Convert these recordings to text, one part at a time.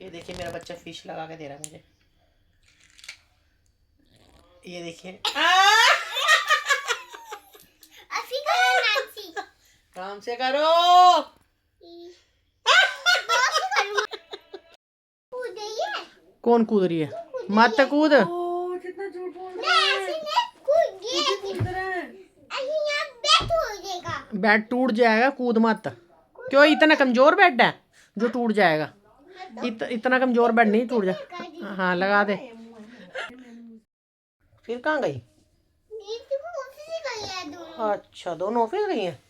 ये देखिए मेरा बच्चा फिश लगा के दे रहा है मुझे। ये देखिए काम से करो। कौन कूद रही है? मत कूद। कितना झूठ बोल रहा है। बैट टूट जाएगा, कूद मत। क्यों इतना कमजोर बैट है जो टूट जाएगा? इतना कमजोर बैट नहीं टूट जाए। हाँ लगा दे। फिर कहाँ गई? अच्छा दोनों ऑफिस गई हैं।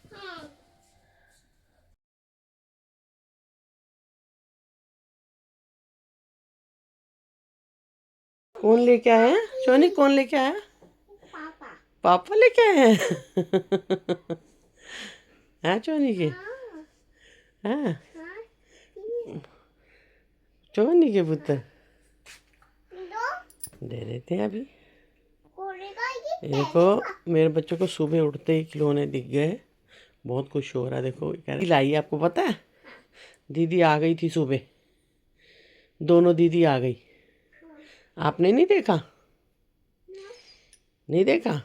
कौन लेके आए हैं सोनी? कौन लेके आया? पापा लेके आए हैं। हैं चोनी के? हैं चोनी के पुत्र दे देते हैं अभी। देखो मेरे बच्चों को सुबह उठते ही खिलौने दिख गए, बहुत खुश हो रहा है। देखो कह रही लाई, आपको पता है दीदी आ गई थी सुबह, दोनों दीदी आ गई। आपने नहीं देखा? नहीं देखा?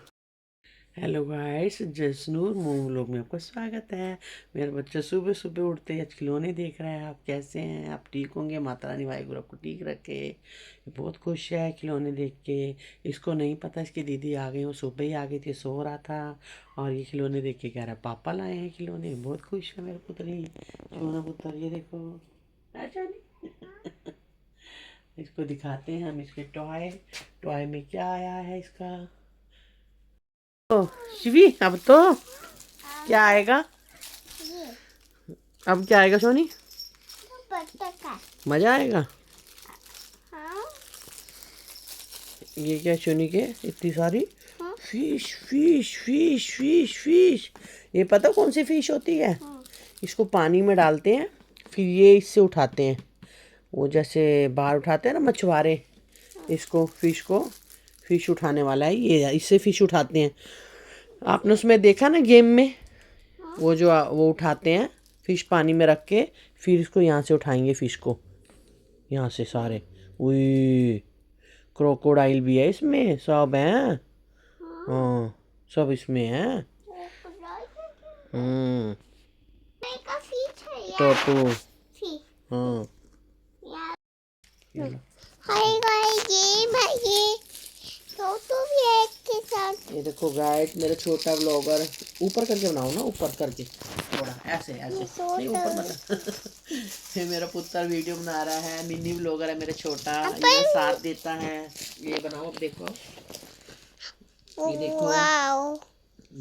हेलो गाइस, जसनूर मोम व्लॉग में आपका स्वागत है। मेरा बच्चा सुबह सुबह उठते ही आज खिलौने देख रहा है। आप कैसे हैं? आप ठीक होंगे? माता रानी वाहिगुरु आपको ठीक रखे। बहुत खुश है खिलौने देख के। इसको नहीं पता इसकी दीदी आ गई, वो सुबह ही आ गई थी, सो रहा था और ये खिलौने देख के कह रहा है पापा लाए हैं खिलौने। बहुत खुश है मेरा पुत्री, सोना पुत्र। ये देखो इसको दिखाते हैं हम इसके टॉय में क्या आया है इसका। शिवी अब तो क्या आएगा? अब क्या आएगा सोनी? मजा आएगा। ये क्या सोनी के इतनी सारी fish fish fish fish fish. ये पता कौन सी फिश होती है? इसको पानी में डालते हैं, फिर ये इससे उठाते हैं। वो जैसे बाहर उठाते हैं ना मछुआरे, इसको फिश उठाने वाला है ये, इससे फिश उठाते हैं। आपने उसमें देखा ना गेम में, वो उठाते हैं फिश पानी में रख के, फिर इसको यहाँ से उठाएंगे फिश को, यहाँ से सारे। उई क्रोकोडाइल भी है इसमें, सब हैं। हाँ सब इसमें है। टोटू। हाँ ये देखो गाइस मेरा छोटा ब्लॉगर। ऊपर करके बनाओ ना, ऊपर करके थोड़ा ऐसे ऐसे नहीं, ऊपर मतलब। ये मेरा पुत्र वीडियो बना रहा है, मिनी ब्लॉगर है मेरा छोटा, ये साथ देता है। ये बनाओ, अब देखो ये देखो,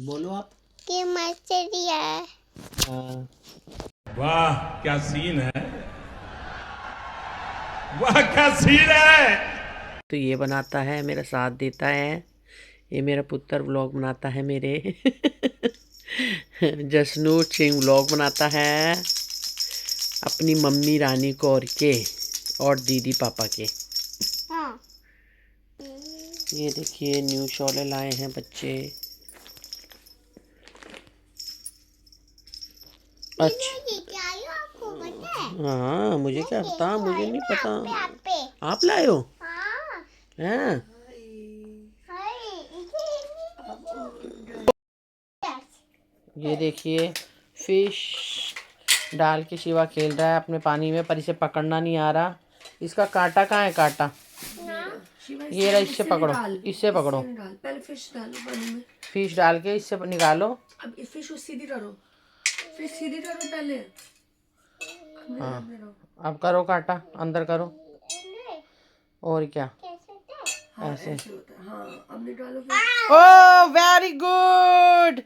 बोलो आप। कि मछली है। हाँ वाह क्या सीन है, वाह क्या सीन है। तो ये बनाता है, मेरा साथ देता है। ये मेरा पुत्र व्लॉग बनाता है मेरे। जसनूर सिंह व्लॉग बनाता है अपनी मम्मी रानी कौर के और दीदी पापा के। हाँ। ये देखिए न्यू शॉले लाए हैं बच्चे। अच्छा हाँ मुझे क्या पता, मुझे नहीं पता। आप लाए हो? हैं? ये देखिए फिश डाल के शिवा खेल रहा है अपने पानी में, पर इसे पकड़ना नहीं आ रहा। इसका कांटा कहाँ है? कांटा ये रहा, इससे पकड़ो, इससे पकड़ो। पहले फिश डालो पानी में, फिश डाल के इससे निकालो। अब फिश को सीधी करो, फिश सीधी करो पहले। हाँ अब करो कांटा अंदर करो। और क्या ऐसे? हाँ अब निकालो। Oh very good.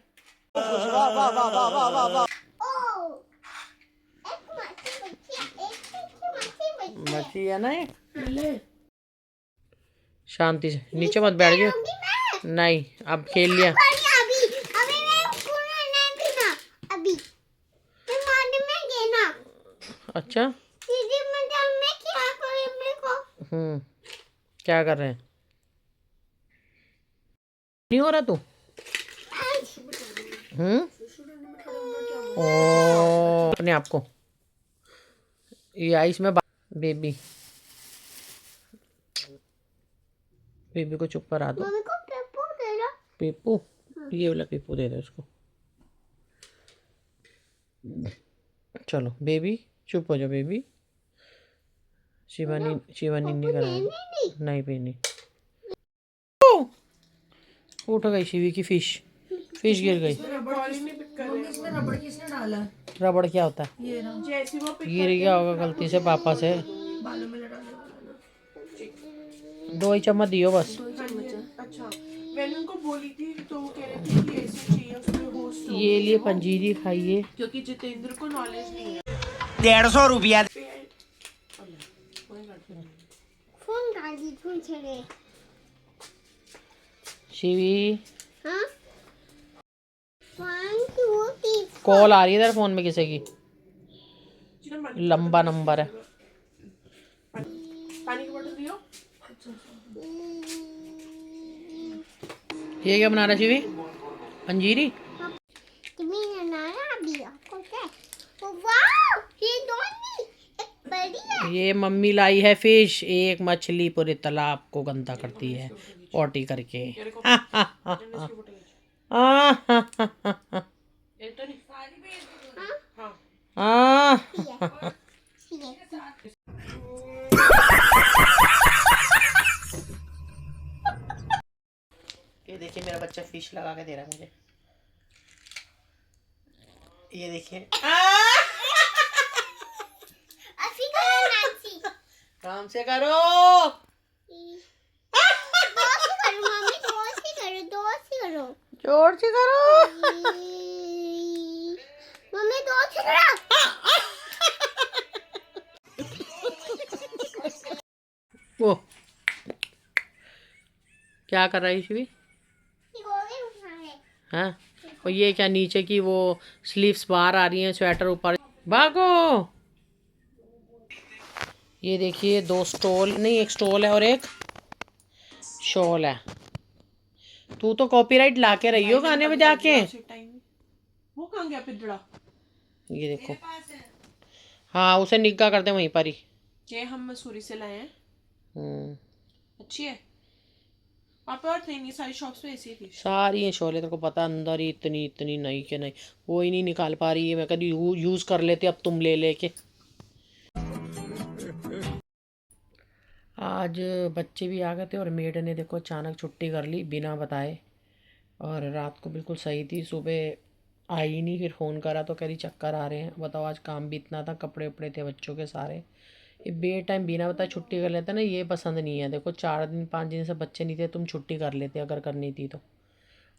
मछली है ना ये। शांति से नीचे मत बैठ जाओ। नहीं अब खेल लिया। अच्छा क्या कर रहे हैं? नहीं हो रहा तू? ओ अपने आप को ये आइस में बेबी, बेबी को चुप करा दो। मम्मी को पेपू दे दो। पेपू, ये वाला पेपू दे दो उसको। चलो बेबी, चुप हो जाओ बेबी। शिवानी, शिवानी नहीं करा, नहीं पीनी। उठ गई शिवी की फिश, फिश गिर गई। इसमें रबड़ किसने डाला है? रबड़ क्या होता है? ये ना गिर गया होगा गलती से पापा से। बालों में लड़ाने वाला ना। 2 ही चम्मच दियो बस। अच्छा, मैंने उनको बोली थी तो वो कह रहे थे कि ऐसे चाहिए उसमें होस्ट हो, ये लिए पंजीरी खाइए। क्योंकि जितेंद्र को नॉलेज नहीं है। 150 रुपया। फोन गाड़ी फोन छड़े। शिवी, हाँ 1 2 3 कॉल आ रही है तेरे फोन में किसी की, लंबा नंबर है। पानी की बोतल दियो। ये क्या बना रहा है शिवी? पंजीरी। तुम्हें नाना भी आपको क्या? वाओ, ये दोनों एक बड़ी है। ये मम्मी लाई है फिश। एक मछली पूरे तालाब को गंदा करती है पोटी करके। ये देखिए मेरा बच्चा फिश लगा के दे रहा है मुझे। ये देखिए, अभी करो नाची। काम से करो। दोस्त ही करो मम्मी, दोस्त ही करो, दोस्त ही करो। जोर से करो। मम्मी दोस्त ही करो। वो क्या कर रही शिवी? हाँ, और ये क्या नीचे की वो स्लीव्स बाहर आ रही हैं, स्वेटर ऊपर। भागो। ये देखिए 2 स्टॉल, नहीं 1 स्टॉल है और 1 शॉल है। तू तो कॉपीराइट ला के रही हो गाने में जाके। वो कहाँ गया पिंजड़ा? ये देखो, हाँ उसे निगाह करते वहीं पर ही। ये हम मसूरी से लाए हैं। हम्म, अच्छी है पापा, और नहीं सारी शॉप्स में ऐसी ही थी। सारी हैं शोले, तेरे को पता अंदर ही इतनी इतनी नहीं के नहीं, वो ही नहीं निकाल पा रही है। मैं कभी यूज कर लेते, अब तुम ले लेके। आज बच्चे भी आ गए थे और मेड ने देखो अचानक छुट्टी कर ली बिना बताए। और रात को बिल्कुल सही थी, सुबह आई नहीं, फिर फ़ोन करा तो कह रही चक्कर आ रहे हैं। बताओ आज काम भी इतना था, कपड़े उपड़े थे बच्चों के सारे। ये बे टाइम बिना बताए छुट्टी कर लेते ना, ये पसंद नहीं है। देखो 4 दिन 5 दिन से बच्चे नहीं थे, तुम छुट्टी कर लेते अगर करनी थी तो।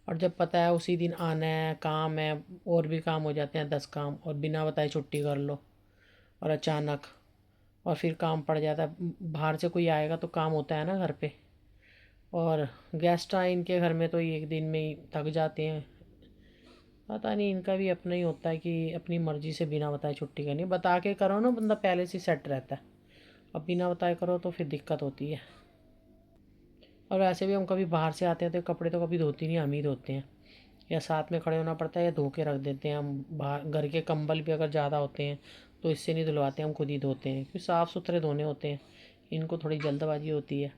और जब पता है उसी दिन आना है, काम है, और भी काम हो जाते हैं 10 काम, और बिना बताए छुट्टी कर लो और अचानक, और फिर काम पड़ जाता है। बाहर से कोई आएगा तो काम होता है ना घर पे, और गेस्ट आए इनके घर में तो 1 दिन में ही थक जाते हैं। पता नहीं, इनका भी अपना ही होता है कि अपनी मर्ज़ी से बिना बताए छुट्टी करनी। बता के करो ना, बंदा पहले से सेट रहता है। अब बिना बताए करो तो फिर दिक्कत होती है। और वैसे भी हम कभी बाहर से आते हैं तो कपड़े तो कभी धोती नहीं, हम ही धोते हैं, या साथ में खड़े होना पड़ता है या धो के रख देते हैं हम। बाहर घर के कंबल भी अगर ज़्यादा होते हैं तो इससे नहीं धुलवाते, हम खुद ही धोते हैं, क्योंकि साफ़ सुथरे धोने होते हैं। इनको थोड़ी जल्दबाजी होती है।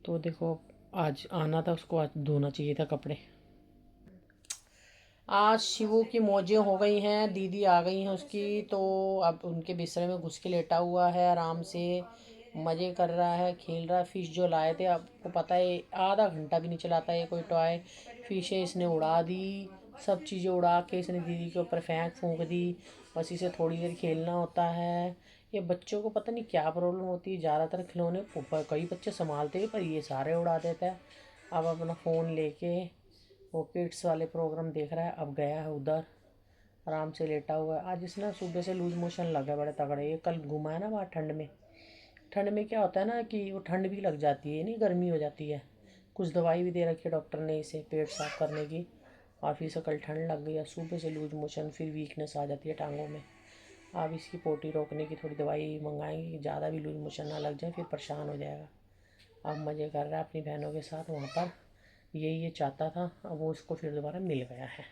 तो देखो आज आना था उसको, आज धोना चाहिए था कपड़े। आज शिवू की मौजें हो गई हैं, दीदी आ गई हैं उसकी, तो अब उनके बिस्तर में घुस के लेटा हुआ है, आराम से मज़े कर रहा है, खेल रहा है। फ़िश जो लाए थे, आपको पता है आधा घंटा भी नहीं चलाता ये कोई टॉय। फ़िश है, इसने उड़ा दी, सब चीज़ें उड़ा के इसने दीदी के ऊपर फेंक फूंक दी। बस इसे थोड़ी देर खेलना होता है। ये बच्चों को पता नहीं क्या प्रॉब्लम होती है, ज़्यादातर खिलौने कई बच्चे संभालते हैं पर ये सारे उड़ा देता है। अब अपना फ़ोन लेके वो किड्स वाले प्रोग्राम देख रहा है। अब गया है उधर, आराम से लेटा हुआ है। आज इसने सुबह से लूज मोशन लगा बड़े तगड़े। ये कल घुमा है ना बाहर ठंड में। ठंड में क्या होता है ना कि वो ठंड भी लग जाती है, नहीं गर्मी हो जाती है। कुछ दवाई भी दे रखी है डॉक्टर ने इसे पेट साफ करने की, और फिर से कल ठंड लग गई है। सुबह से लूज मोशन, फिर वीकनेस आ जाती है टांगों में। अब इसकी पोटी रोकने की थोड़ी दवाई मंगाएंगे, ज़्यादा भी लूज मोशन ना लग जाए, फिर परेशान हो जाएगा। अब मज़े कर रहा है अपनी बहनों के साथ वहाँ पर, यही ये चाहता था। अब वो उसको फिर दोबारा मिल गया है।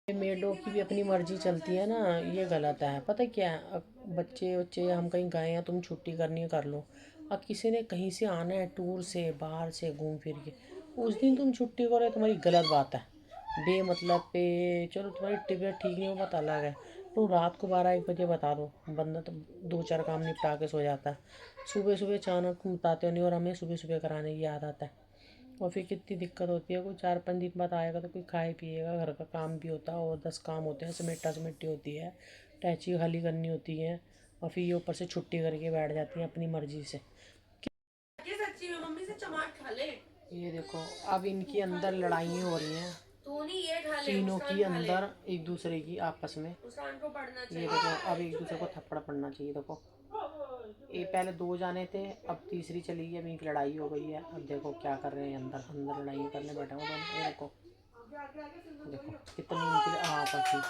मेडों की भी अपनी मर्जी चलती है ना, ये गलत है। पता क्या है, अब बच्चे हम कहीं गए हैं, तुम छुट्टी करनी है कर लो। अब किसी ने कहीं से आना है टूर से, बाहर से घूम फिर के, उस दिन तुम छुट्टी करो, तुम्हारी गलत बात है। बेमतलब पे चलो तुम्हारी तबीयत ठीक नहीं हो, बात अलग है। तो रात को 12-1 बजे बता दो, बंदा तो 2-4 काम निपटा के सो जाता है। सुबह सुबह अचानक बताते हो नहीं, और हमें सुबह सुबह कराने की आदत है। और फिर कितनी दिक्कत होती है। कोई 4-5 दिन बाद आएगा तो कोई खाए पिएगा, घर का काम भी होता है और 10 काम होते हैं, समेटी होती है, टैची खाली करनी होती है, और फिर ये ऊपर से छुट्टी करके बैठ जाती हैं अपनी मर्जी से। ये सच्ची में मम्मी से चमाट खा ले। ये देखो अब इनकी अंदर लड़ाइयाँ हो रही हैं, तू नहीं ये खा ले, तीनों की अंदर एक दूसरे की आपस में। मुस्कान को पढ़ना ये चाहिए। देखो अब एक दूसरे को थप्पड़ पड़ना चाहिए। देखो ये पहले 2 जाने थे, अब तीसरी चली गई, अब इनकी लड़ाई हो गई है। अब देखो क्या कर रहे हैं, अंदर अंदर लड़ाई करने बैठे हुए दोनों। ये देखो कितनी इनकी आपस में।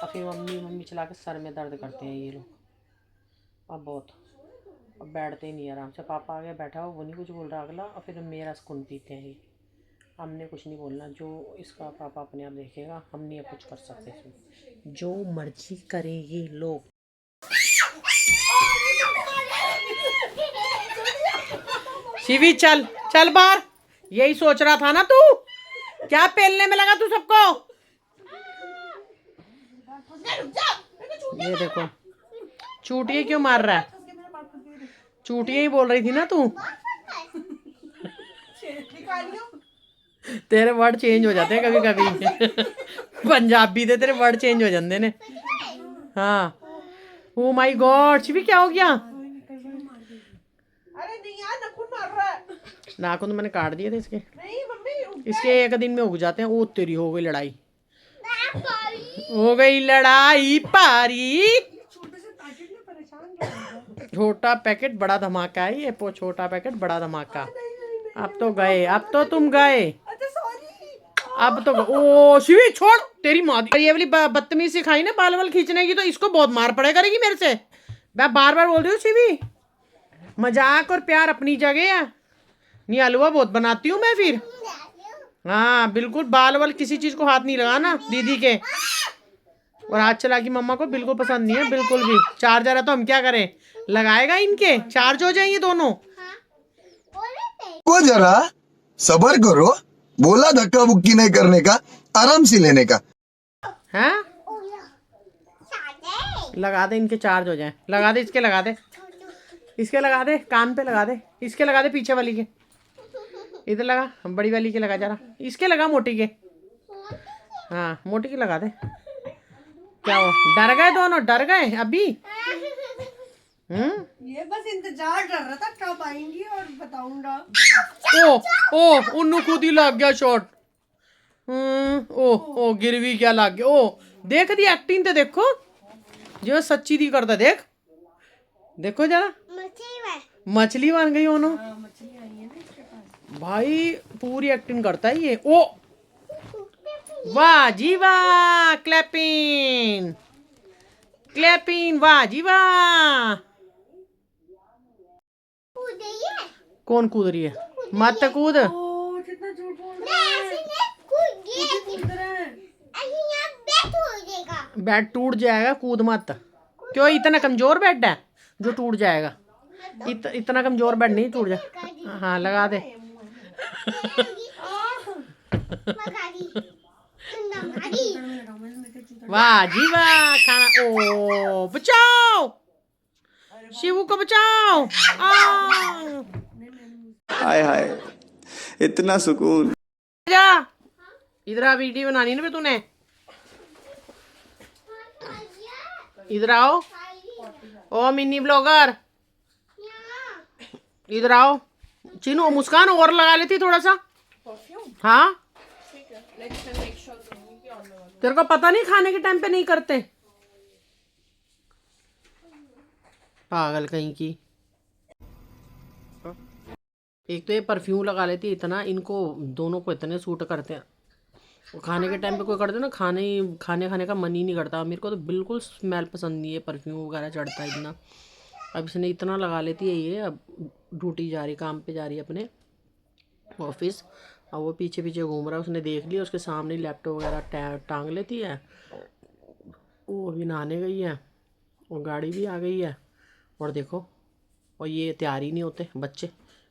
अब फिर मम्मी चला के सर में दर्द करते हैं ये लोग। अब बहुत अब बैठते ही नहीं आराम से। पापा आगे बैठा हो, वो नहीं कुछ बोल रहा अगला, और फिर मेरा सुकून पीते हैं ये। हमने कुछ नहीं बोलना, जो इसका पापा अपने आप देखेगा, हम नहीं अब कुछ कर सकते इसमें। जो मर्जी करेंगे लोग। शिवी चल चल बाहर, यही सोच रहा था ना तू, क्या पेलने में लगा तू सबको। ये देखो चूटिया क्यों मार रहा है, चूटिया ही बोल रही थी ना तू। तेरे वर्ड चेंज हो जाते हैं कभी कभी पंजाबी दे तेरे वर्ड चेंज हो जाते ने। हाँ ओ माय गॉड शिवी क्या हो गया। अरे नहीं यार, नखून मार रहा है। नाखून तो मैंने काट दिए थे इसके। नहीं मम्मी, इसके 1 दिन में उग जाते हैं। ओ तेरी हो गई लड़ाई, हो गई लड़ाई पारी। छोटे से पैकेट में परेशान कर। छोटा पैकेट बड़ा धमाका है ये, छोटा पैकेट बड़ा धमाका। अब तो गए, अब तो तुम गए, अच्छा सॉरी। अब तो ओ शिवी छोड़ तेरी माँ। ये वाली बदतमीजी सिखाई ना बाल खींचने की, तो इसको बहुत मार पड़े करेगी मेरे से। मैं बार बार बोल रही हूँ शिवी, मजाक और प्यार अपनी जगह है, नहीं हलवा बहुत बनाती हूँ मैं फिर। हाँ बिल्कुल, बाल किसी चीज को हाथ नहीं लगाना दीदी के। और हाथ चला की मम्मा को बिल्कुल पसंद नहीं है, बिल्कुल भी। चार्जर है तो हम क्या करें, लगाएगा इनके, चार्ज हो जाएंगे दोनों। को जरा सबर करो, बोला धक्का बुक्की नहीं करने का, आराम से लेने का। हाँ लगा दे इनके, चार्ज हो जाए। लगा दे इसके, लगा दे इसके, लगा दे कान पे, लगा दे इसके, लगा दे पीछे वाली के। इधर लगा, बड़ी वाली के लगा जरा, इसके लगा मोटी के। हाँ मोटी के लगा दे। क्या हो, डर गए दोनों, डर गए अभी। ये बस इंतजार कर रहा था कब आएंगी और बताऊंगा। ओ उन्नू खुद ही लग गया शॉट। ओ गिरवी क्या लग गया। ओ देख दी एक्टिंग तो देखो, जो सच्ची दी करता। देख देखो जरा, मछली बन गई ओनो। भाई पूरी एक्टिंग करता है ये। ओ वाह जी वाह, क्लैपिंग क्लैपिंग, वाह जी वाह। कौन कूद रही है, मत कूद। कितना झूठ बोल बैट टूट जाएगा, कूद मत। क्यों, इतना कमजोर बैट है जो टूट जाएगा। इतना कमजोर बैट नहीं टूट जाए। हाँ लगा दे। वाह जी वाह, खाना। ओ बचाओ, शिवू को बचाओ। हाय हाय, इतना सुकून। जा इधर आ, वीडियो बनानी ना तूने। इधर आओ, ओ मिनी ब्लॉगर इधर आओ। चीनू मुस्कान और लगा लेती थोड़ा सा। हाँ तेरे को पता नहीं, खाने के टाइम पे नहीं करते, पागल कहीं की। एक तो ये परफ्यूम लगा लेती है इतना, इनको दोनों को इतने सूट करते हैं। खाने के टाइम पे कोई करते ना, खाने का मन ही नहीं करता। मेरे को तो बिल्कुल स्मेल पसंद नहीं है, परफ्यूम वगैरह चढ़ता है इतना। अब इसने इतना लगा लेती है ये। अब ड्यूटी जा रही, काम पे जा रही है अपने ऑफिस, अब वो पीछे पीछे घूम रहा है, उसने देख लिया, उसके सामने लैपटॉप वगैरह टांग लेती है। वो अभी नहाने गई है और गाड़ी भी आ गई है। और देखो, और ये तैयार ही नहीं होते बच्चे,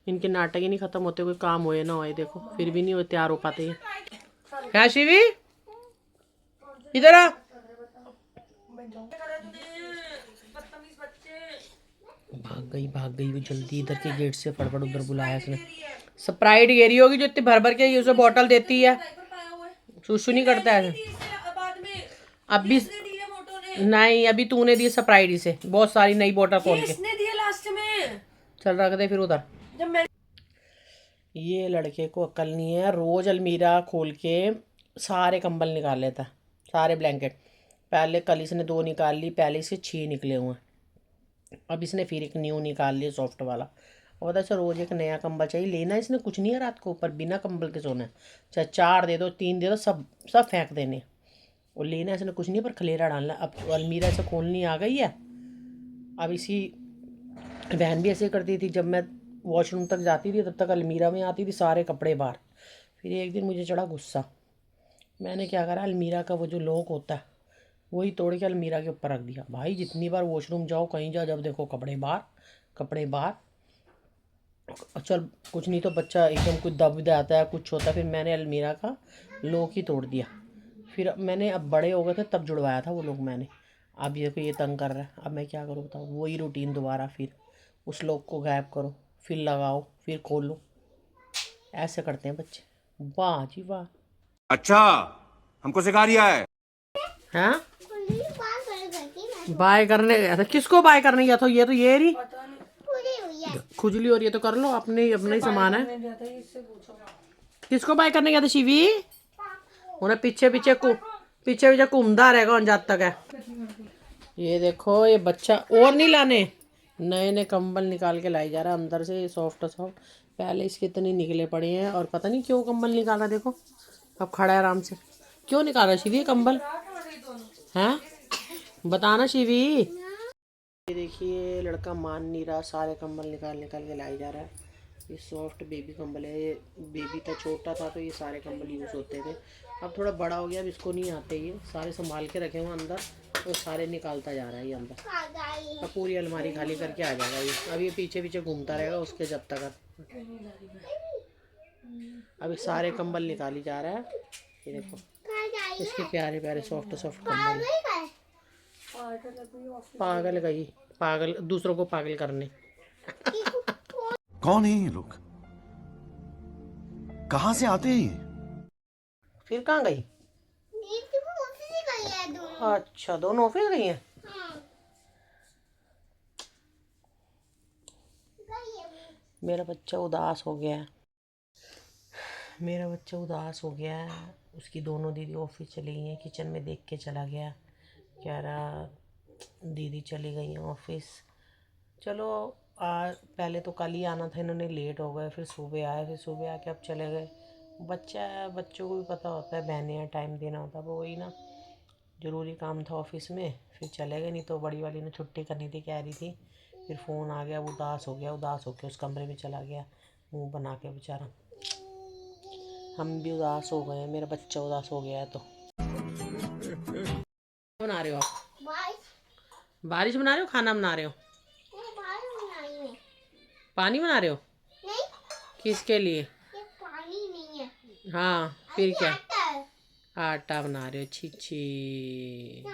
इनके नाटक ही नहीं ख़त्म होते, कोई काम होए ना होए, देखो फिर भी नहीं तैयार हो पाते हैं। क्या शिवी, इधर आ। भाग गई वो जल्दी इधर के गेट से, फटफट उधर बुलाया इसने। स्प्राइट गेरी होगी जो इतनी भर भर के उसे बॉटल देती है, सुसु नहीं करता है। अभी नहीं, अभी तूने दी स्प्राइट से बहुत सारी नई बोतल खोल के। किसने दिया लास्ट में? चल रख दे फिर उधर। जब मैं ये लड़के को अक्ल नहीं है, रोज अलमीरा खोल के सारे कंबल निकाल लेता, सारे ब्लैंकेट। पहले कल इसने 2 निकाल ली, पहले इसके 6 निकले हुए हैं। अब इसने फिर एक न्यू निकाल लिया सॉफ्ट वाला। और बता, रोज एक नया कंबल चाहिए। लेना इसने कुछ नहीं है रात को ऊपर, बिना कंबल के सोना है। चाहे 4 दे दो, 3 दे दो, सब फेंक देने। और लेना इसने कुछ नहीं, पर खलेरा डालना। अब अलमीरा से खोलनी आ गई है। अब इसी बहन भी ऐसे करती थी, जब मैं वॉशरूम तक जाती थी तब तक अलमीरा में आती थी सारे कपड़े बाहर। फिर एक दिन मुझे चढ़ा गुस्सा, मैंने क्या करा, अलमीरा का वो जो लॉक होता है वही तोड़ के अलमीरा के ऊपर रख दिया। भाई जितनी बार वॉशरूम जाओ, कहीं जाओ, जब देखो कपड़े बाहर। चल कुछ नहीं तो बच्चा एकदम कुछ दब जाता है, कुछ होता है। फिर मैंने अलमीरा का लॉक ही तोड़ दिया। फिर मैंने, अब बड़े हो गए थे तब जुड़वाया था वो लोग मैंने। अब ये को ये तंग कर रहा है, अब मैं क्या करूँ बताओ। वही रूटीन दोबारा, फिर उस लॉक को गायब करो, फिर लगाओ, फिर खोलो। ऐसे करते हैं बच्चे। वाह जी वाह। अच्छा, हमको सिखा रिया है। हाँ, पूरी बात कर गई मैं। बाय करने गया था। किसको बाय करने गया था? ये तो ये रही पूरी हुई है। खुजली हो रही है तो कर लो, अपने ही सामान है। किसको बाय करने गया था शिवी? उन्हें पीछे पीछे घूमता रहेगा जब तक है। ये देखो, ये बच्चा और नहीं लाने, नए कंबल निकाल के लाई जा रहा है अंदर से, सॉफ्ट। पहले इसके इतने निकले पड़े हैं और पता नहीं क्यों कंबल निकाला। देखो अब खड़ा है आराम से। क्यों निकाला शिवी कंबल? हैं, बताना शिवी। ये देखिए, लड़का मान नहीं रहा, सारे कंबल निकाल के लाई जा रहा है। ये सॉफ्ट बेबी कंबल है। ये बेबी था, छोटा था तो ये सारे कंबल यूज़ होते थे। अब थोड़ा बड़ा हो गया, अब इसको नहीं आते, ये सारे संभाल के रखे हुए अंदर, तो सारे निकालता जा रहा है ये अंदर। अब पूरी अलमारी खाली करके आ जाएगा ये। अब ये पीछे घूमता रहेगा उसके जब तक। अब सारे कंबल निकाली जा रहा है। ये देखो इसके प्यारे प्यारे सॉफ्ट कंबल। पागल दूसरों को पागल करने। कौन है ये लोग? कहाँ से आते हैं ये? फिर कहाँ गई? ऑफिस गई है दोनों। अच्छा, दोनों ऑफिस गई हैं। मेरा बच्चा उदास हो गया है। उसकी दोनों दीदी ऑफिस चली गई हैं। किचन में देख के चला गया, कह रहा दीदी चली गई हैं ऑफिस। चलो पहले तो कल ही आना था, इन्होंने लेट हो गए, फिर सुबह आए, फिर सुबह आके अब चले गए। बच्चा है, बच्चों को भी पता होता है, बहनें हैं, टाइम देना होता है। वो वही ना, ज़रूरी काम था ऑफिस में, फिर चले गए। नहीं तो बड़ी वाली ने छुट्टी करनी थी, कह रही थी। फिर फ़ोन आ गया, वो उदास होके उस कमरे में चला गया, मुंह बना के बेचारा। हम भी उदास हो गए हैं, मेरा बच्चा उदास हो गया है। तो बना रहे हो आप? बारिश बना रहे हो, खाना बना रहे हो? पानी बना रहे हो? नहीं, किसके लिए? ये पानी नहीं है। हाँ, फिर क्या? आटा है। आटा बना रहे हो? छी।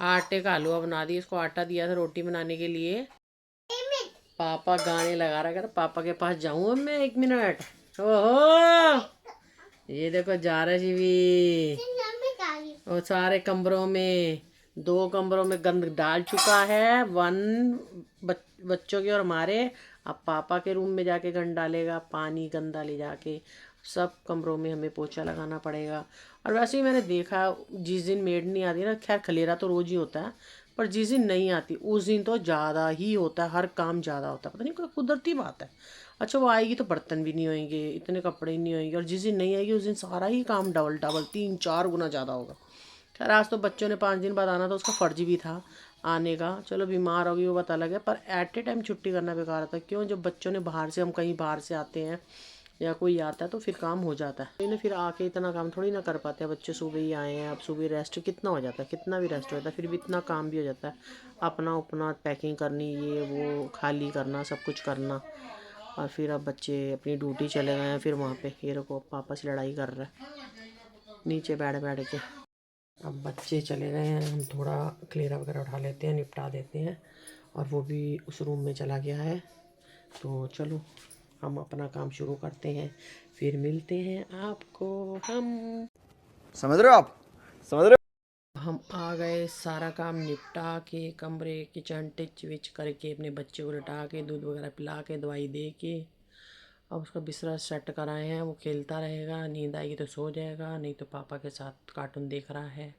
आटे का हलवा बना दिया। इसको आटा दिया था रोटी बनाने के लिए। पापा गाने लगा रहा है, पापा के पास जाऊँ अब मैं 1 मिनट। ओहो, ये देखो जा रहा शिवी। और सारे कमरों में, 2 कमरों में गंद डाल चुका है, 1 बच्चों के और हमारे। अब पापा के रूम में जाके गंद डालेगा, पानी गंदा ले जाके। सब कमरों में हमें पोछा लगाना पड़ेगा। और वैसे ही मैंने देखा, जिस दिन मेड नहीं आती ना, खैर खलेरा तो रोज़ ही होता है, पर जिस दिन नहीं आती उस दिन तो ज़्यादा ही होता है, हर काम ज़्यादा होता है। पता नहीं, कोई कुदरती बात है। अच्छा, वो आएगी तो बर्तन भी नहीं होंगे, इतने कपड़े नहीं होंगे। और जिस दिन नहीं आएगी उस दिन सारा ही काम डबल 3-4 गुना ज़्यादा होगा। खैर आज तो बच्चों ने 5 दिन बाद आना था, उसका फ़र्ज भी था आने का। चलो बीमार होगी वो बात अलग है, पर एट ए टाइम छुट्टी करना बेकार था। क्यों? जब बच्चों ने बाहर से, हम कहीं बाहर से आते हैं या कोई आता है तो फिर काम हो जाता है, इन्हें फिर आके इतना काम थोड़ी ना कर पाते हैं। बच्चे सुबह ही आए हैं, अब सुबह रेस्ट कितना हो जाता है, कितना भी रेस्ट होता है, फिर भी इतना काम भी हो जाता है। अपना अपना पैकिंग करनी, ये वो खाली करना, सब कुछ करना। और फिर अब बच्चे अपनी ड्यूटी चले गए हैं। फिर वहाँ पे ये रखो पापा से लड़ाई कर रहा है नीचे बैठ बैठ के। अब बच्चे चले गए हैं, हम थोड़ा क्लेरा वगैरह उठा लेते हैं, निपटा देते हैं। और वो भी उस रूम में चला गया है। तो चलो हम अपना काम शुरू करते हैं, फिर मिलते हैं आपको। समझ रहे हो आप? समझ रहे हम आ गए, सारा काम निपटा के, कमरे किचन टिच विच करके, अपने बच्चे को लटा के, दूध वगैरह पिला के, दवाई दे के, अब उसका बिस्तर सेट कराए हैं। वो खेलता रहेगा, नींद आएगी तो सो जाएगा, नहीं तो पापा के साथ कार्टून देख रहा है।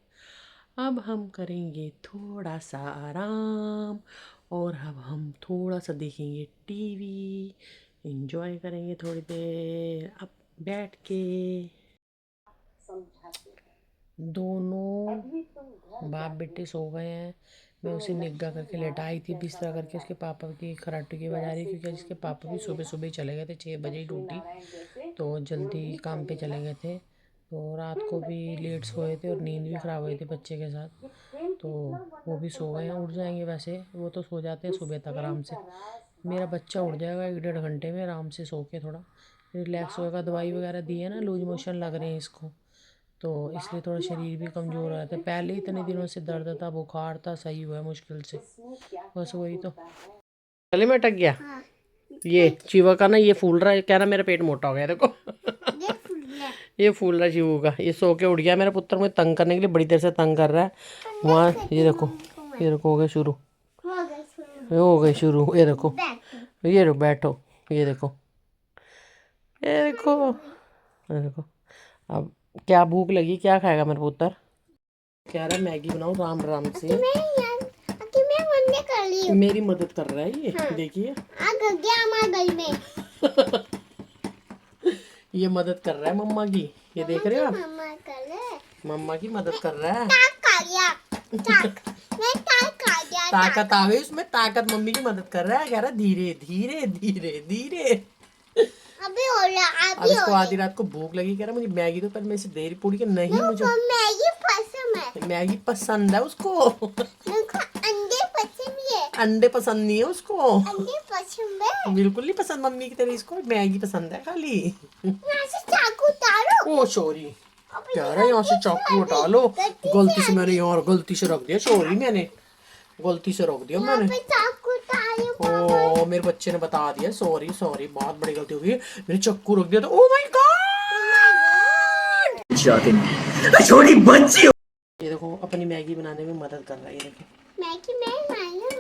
अब हम करेंगे थोड़ा सा आराम, और अब हम थोड़ा सा देखेंगे टीवी, एंजॉय करेंगे थोड़ी देर अब बैठ के। दोनों बाप बेटे सो गए हैं। मैं उसे निग्गा करके लेटाई थी बिस्तर करके, उसके पापा की खराटे की बजा रही, क्योंकि इसके पापा भी सुबह सुबह चले गए थे, 6 बजे ही ड्यूटी, तो जल्दी काम पे चले गए थे। तो रात को भी लेट सोए थे और नींद भी ख़राब हुई थी बच्चे के साथ, तो वो भी सो गए हैं। उठ जाएंगे, वैसे वो तो सो जाते हैं सुबह तक आराम से। मेरा बच्चा उठ जाएगा 1-1.5 घंटे में, आराम से सो के थोड़ा रिलैक्स होएगा। दवाई वगैरह दी है ना, लूज मोशन लग रहे हैं इसको, तो इसलिए थोड़ा शरीर भी कमज़ोर हो रहा था। पहले ही इतने दिनों से दर्द था, बुखार था, सही हुआ है मुश्किल से, बस वही तो। गले में अटक गया ये चीवा का ना, ये फूल रहा है, कह रहा मेरा पेट मोटा हो गया देखो। ये फूल रहा है चीवू का। ये सो के उठ गया मेरा पुत्र, मुझे तंग करने के लिए बड़ी देर से तंग कर रहा है वहाँ। ये देखो हो गया शुरू, हो गई शुरू। ये देखो, ये रो बैठो, ये देखो, ये देखो, ये देखो। अब क्या भूख लगी, क्या खाएगा मेरा पुत्र? कह रहा है मैगी बनाओ राम राम से। मैं कर ली हूँ। मेरी मदद कर रहा है ये, देखिए आ गया हमारे घर में। ये मदद कर रहा है मम्मा की, ये देख रहे हो आप? मम्मा कर ले। मम्मा की मदद कर रहा है। मैं खा गया। ताकत आ गई उसमें, ताकत मम्मी की मदद कर रहा है। कह रहा है धीरे धीरे धीरे धीरे। अभी हो रहा, अब इसको आधी रात को भूख लगी, कह रहा मुझे मैगी दो, पर मैं इसे देरी पूरी के नहीं, मुझे मैगी पसंद है। मैगी पसंद है उसको। मुझको अंडे पसंद है। अंडे पसंद नहीं है उसको, अंडे पसंद है। बिल्कुल नहीं पसंद मम्मी की तरह, इसको मैगी पसंद है खाली। यहाँ से चाकू उतारो। ओ सॉरी, कह रहा है यहाँ से चाकू हटा लो। गलती से मैंने यहाँ गलती से रख दिया, सॉरी, मैंने गलती से रख दिया मैंने। चाकू उतारो। ओ मेरे बच्चे ने बता दिया, सॉरी सॉरी, बहुत बड़ी गलती हो गई, मैंने चाकू रख दिया था। ओ माय गॉड, छोटी बच्ची। ये देखो अपनी मैगी बनाने में मदद कर रहा है, ये देखो मैगी मैं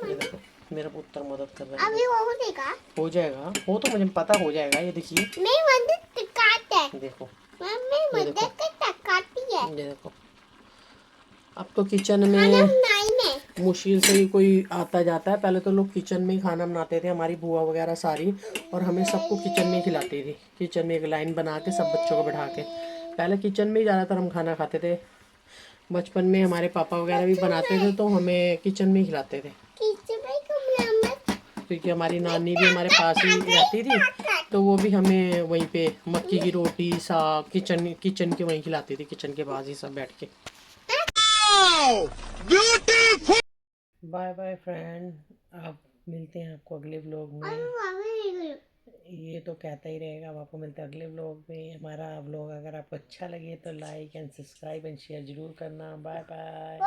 ये देखो मेरा पुत्र मदद कर रहा है। अभी हो देगा, हो जाएगा, वो तो मुझे पता हो जाएगा। ये देखिए, मैं मदद करता है। देखो मैं मदद करती है। ये देखो। अब तो किचन में नहीं मुश्किल से ही कोई आता जाता है। पहले तो लोग किचन में ही खाना बनाते थे, हमारी बुआ वगैरह सारी, और हमें सबको किचन में ही खिलाती थी। किचन में एक लाइन बना के सब बच्चों को बैठा के, पहले किचन में ही ज़्यादातर हम खाना खाते थे। बचपन में हमारे पापा वगैरह भी बनाते थे, तो हमें किचन में ही खिलाते थे, क्योंकि हमारी नानी भी हमारे पास ही रहती थी, तो वो भी हमें वहीं पे मक्की की रोटी, साग, किचन के वहीं खिलाती थी, किचन के पास ही सब बैठ के। बाय बाय फ्रेंड, अब मिलते हैं आपको अगले व्लॉग में। ये तो कहता ही रहेगा, अब आपको मिलते हैं अगले व्लॉग में। हमारा व्लॉग अगर आपको अच्छा लगे तो like and subscribe and share जरूर करना। Bye bye.